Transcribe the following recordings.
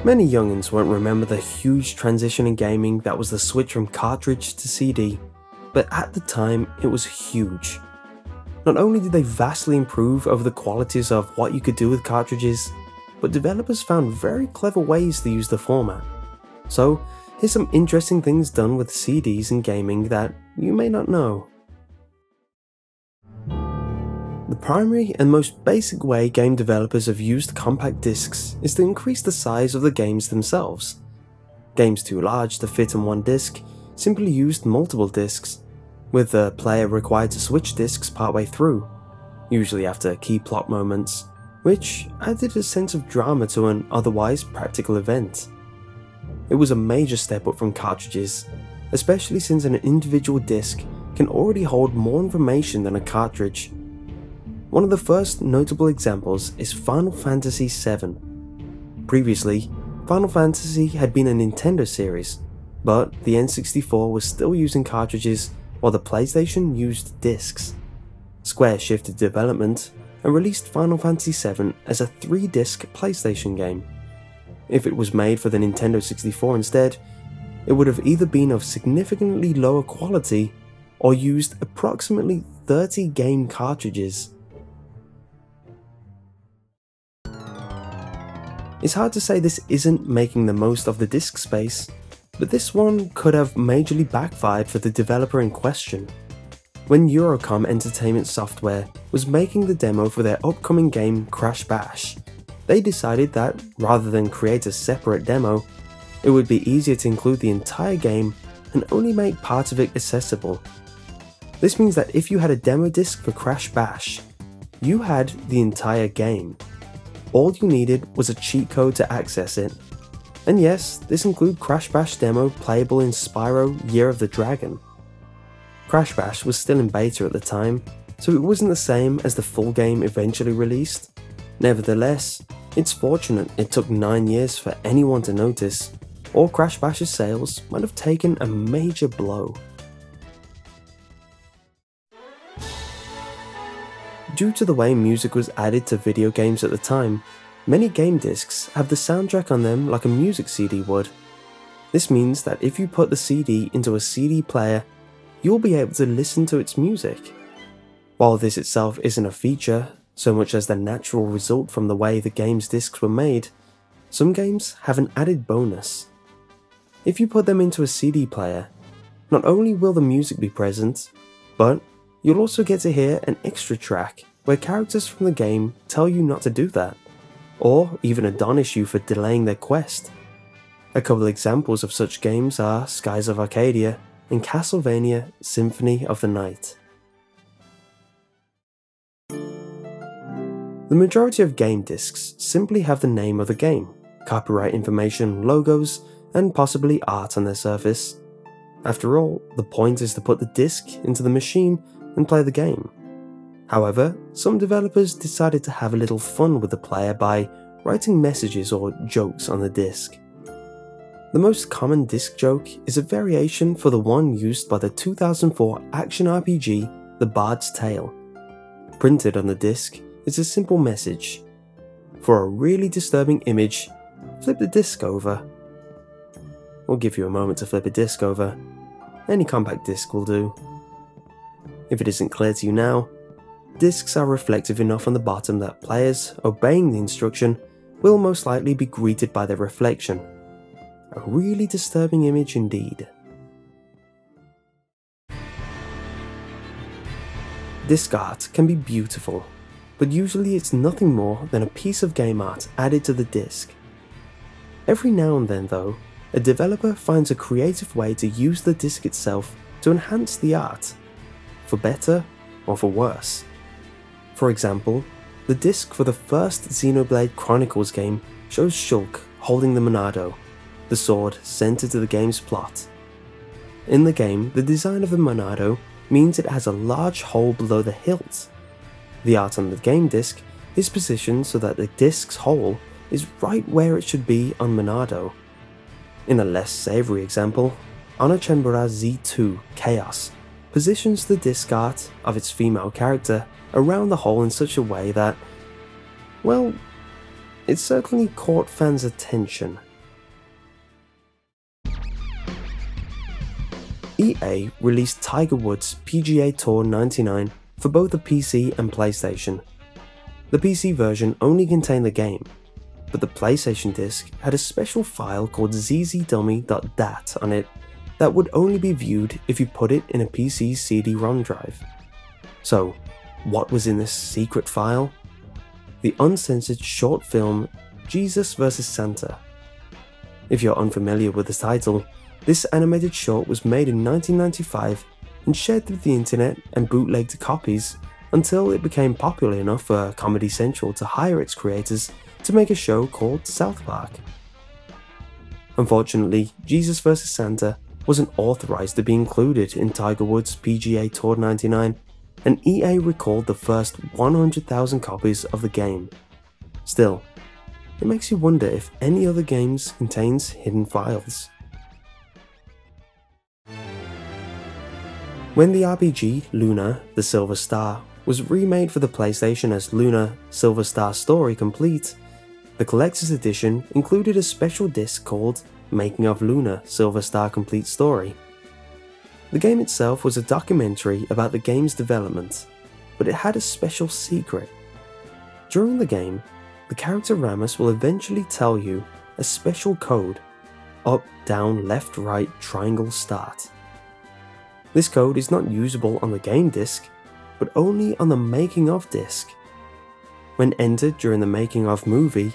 Many youngins won't remember the huge transition in gaming that was the switch from cartridge to CD, but at the time it was huge. Not only did they vastly improve over the qualities of what you could do with cartridges, but developers found very clever ways to use the format. So here's some interesting things done with CDs in gaming that you may not know. The primary and most basic way game developers have used compact discs is to increase the size of the games themselves. Games too large to fit on one disc simply used multiple discs, with the player required to switch discs partway through, usually after key plot moments, which added a sense of drama to an otherwise practical event. It was a major step up from cartridges, especially since an individual disc can already hold more information than a cartridge. One of the first notable examples is Final Fantasy VII. Previously, Final Fantasy had been a Nintendo series, but the N64 was still using cartridges while the PlayStation used discs. Square shifted development and released Final Fantasy VII as a 3-disc PlayStation game. If it was made for the Nintendo 64 instead, it would have either been of significantly lower quality or used approximately 30 game cartridges. It's hard to say this isn't making the most of the disk space, but this one could have majorly backfired for the developer in question. When Eurocom Entertainment Software was making the demo for their upcoming game Crash Bash, they decided that rather than create a separate demo, it would be easier to include the entire game and only make part of it accessible. This means that if you had a demo disc for Crash Bash, you had the entire game. All you needed was a cheat code to access it. And yes, this included Crash Bash demo playable in Spyro Year of the Dragon. Crash Bash was still in beta at the time, so it wasn't the same as the full game eventually released. Nevertheless, it's fortunate it took 9 years for anyone to notice, or Crash Bash's sales might have taken a major blow. Due to the way music was added to video games at the time, many game discs have the soundtrack on them like a music CD would. This means that if you put the CD into a CD player, you'll be able to listen to its music. While this itself isn't a feature, so much as the natural result from the way the game's discs were made, some games have an added bonus. If you put them into a CD player, not only will the music be present, but you'll also get to hear an extra track where characters from the game tell you not to do that, or even admonish you for delaying their quest. A couple examples of such games are Skies of Arcadia and Castlevania Symphony of the Night. The majority of game discs simply have the name of the game, copyright information, logos, and possibly art on their surface. After all, the point is to put the disc into the machine and play the game. However, some developers decided to have a little fun with the player by writing messages or jokes on the disc. The most common disc joke is a variation for the one used by the 2004 action RPG The Bard's Tale. Printed on the disc is a simple message: "For a really disturbing image, flip the disc over." We'll give you a moment to flip a disc over. Any compact disc will do. If it isn't clear to you now, discs are reflective enough on the bottom that players obeying the instruction will most likely be greeted by their reflection. A really disturbing image indeed. Disc art can be beautiful, but usually it's nothing more than a piece of game art added to the disc. Every now and then though, a developer finds a creative way to use the disc itself to enhance the art, for better or for worse. For example, the disc for the first Xenoblade Chronicles game shows Shulk holding the Monado, the sword centered to the game's plot. In the game, the design of the Monado means it has a large hole below the hilt. The art on the game disc is positioned so that the disc's hole is right where it should be on Monado. In a less savoury example, Onochenbara Z2 Chaos positions the disc art of its female character around the hole in such a way that, well, it certainly caught fans' attention. EA released Tiger Woods PGA Tour 99 for both the PC and PlayStation. The PC version only contained the game, but the PlayStation disc had a special file called zzDummy.dat on it that would only be viewed if you put it in a PC CD-ROM drive. So, what was in this secret file? The uncensored short film Jesus vs. Santa. If you're unfamiliar with the title, this animated short was made in 1995 and shared through the internet and bootlegged copies until it became popular enough for Comedy Central to hire its creators to make a show called South Park. Unfortunately, Jesus vs. Santa wasn't authorized to be included in Tiger Woods PGA Tour 99, and EA recalled the first 100,000 copies of the game. Still, it makes you wonder if any other games contains hidden files. When the RPG LUNAR: The Silver Star was remade for the PlayStation as LUNAR: Silver Star Story Complete, the collector's edition included a special disc called Making of LUNAR: Silver Star Complete Story. The game itself was a documentary about the game's development, but it had a special secret. During the game, the character Ramos will eventually tell you a special code: up, down, left, right, triangle, start. This code is not usable on the game disc, but only on the making of disc. When entered during the making of movie,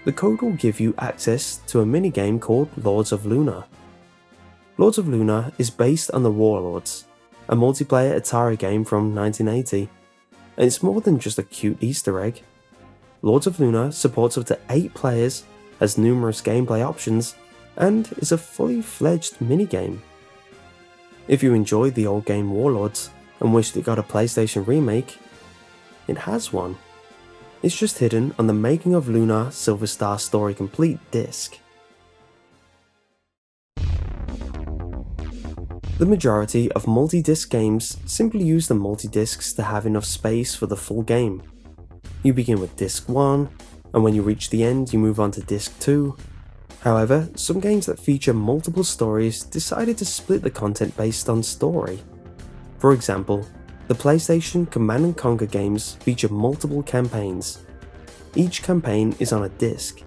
the code will give you access to a minigame called Lords of LUNAR. Lords of LUNAR is based on the Warlords, a multiplayer Atari game from 1980, and it's more than just a cute Easter egg. Lords of LUNAR supports up to 8 players, has numerous gameplay options, and is a fully fledged minigame. If you enjoyed the old game Warlords and wished it got a PlayStation remake, it has one. It's just hidden on the Making of LUNAR: Silver Star Story Complete disc. The majority of multi-disc games simply use the multi-discs to have enough space for the full game. You begin with disc 1, and when you reach the end you move on to disc 2. However, some games that feature multiple stories decided to split the content based on story. For example, the PlayStation Command & Conquer games feature multiple campaigns. Each campaign is on a disc.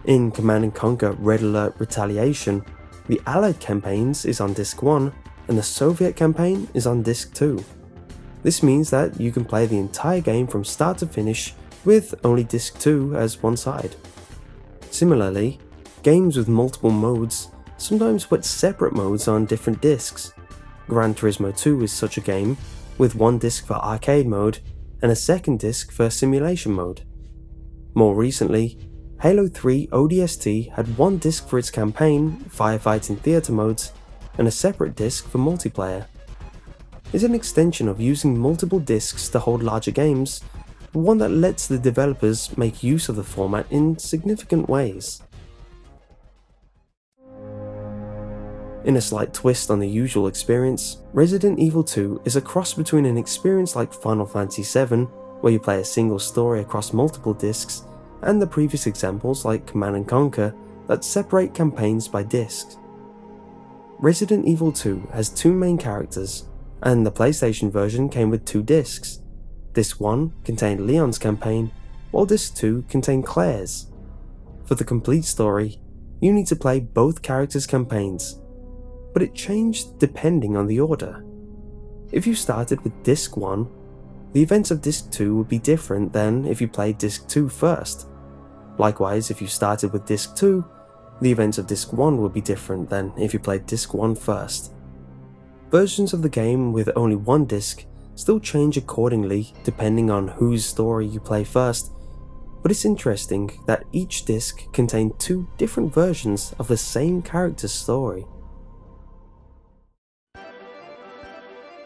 In Command & Conquer Red Alert Retaliation, the Allied campaigns is on disc 1 and the Soviet campaign is on disc 2. This means that you can play the entire game from start to finish with only disc 2 as one side. Similarly, games with multiple modes sometimes put separate modes on different discs. Gran Turismo 2 is such a game, with one disc for arcade mode and a second disc for simulation mode. More recently, Halo 3 ODST had one disc for its campaign, firefighting theater modes, and a separate disc for multiplayer. It's an extension of using multiple discs to hold larger games, but one that lets the developers make use of the format in significant ways. In a slight twist on the usual experience, Resident Evil 2 is a cross between an experience like Final Fantasy VII, where you play a single story across multiple discs, and the previous examples like Command & Conquer that separate campaigns by discs. Resident Evil 2 has 2 main characters, and the PlayStation version came with 2 discs. Disc 1 contained Leon's campaign, while Disc 2 contained Claire's. For the complete story, you need to play both characters' campaigns, but it changed depending on the order. If you started with Disc 1, the events of Disc 2 would be different than if you played Disc 2 first. Likewise, if you started with Disc 2, the events of Disc 1 would be different than if you played Disc 1 first. Versions of the game with only one disc still change accordingly depending on whose story you play first, but it's interesting that each disc contained 2 different versions of the same character's story.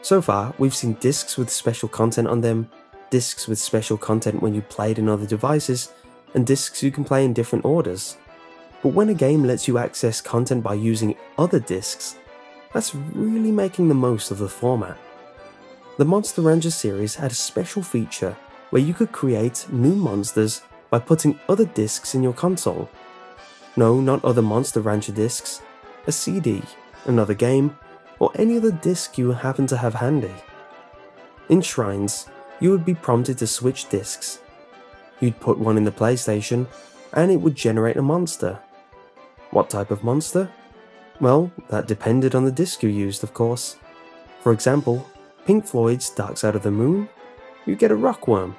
So far, we've seen discs with special content on them, discs with special content when you played in other devices, and discs you can play in different orders. But when a game lets you access content by using other discs, that's really making the most of the format. The Monster Rancher series had a special feature where you could create new monsters by putting other discs in your console. No, not other Monster Rancher discs, a CD, another game, or any other disc you happen to have handy. In Shrines, you would be prompted to switch discs. You'd put one in the PlayStation, and it would generate a monster. What type of monster? Well, that depended on the disc you used, of course. For example, Pink Floyd's Dark Side of the Moon, you get a rockworm.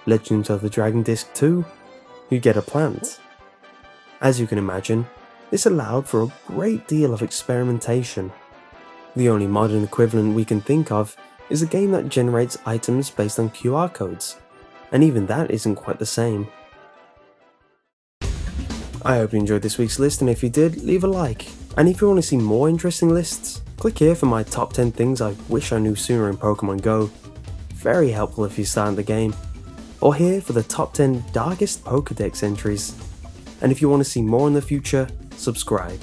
Legend of the Dragon Disc 2, you get a plant. As you can imagine, this allowed for a great deal of experimentation. The only modern equivalent we can think of is a game that generates items based on QR codes, and even that isn't quite the same. I hope you enjoyed this week's list, and if you did, leave a like. And if you want to see more interesting lists, click here for my top 10 things I wish I knew sooner in Pokemon Go. Very helpful if you start the game. Or here for the top 10 darkest Pokédex entries. And if you want to see more in the future, subscribe.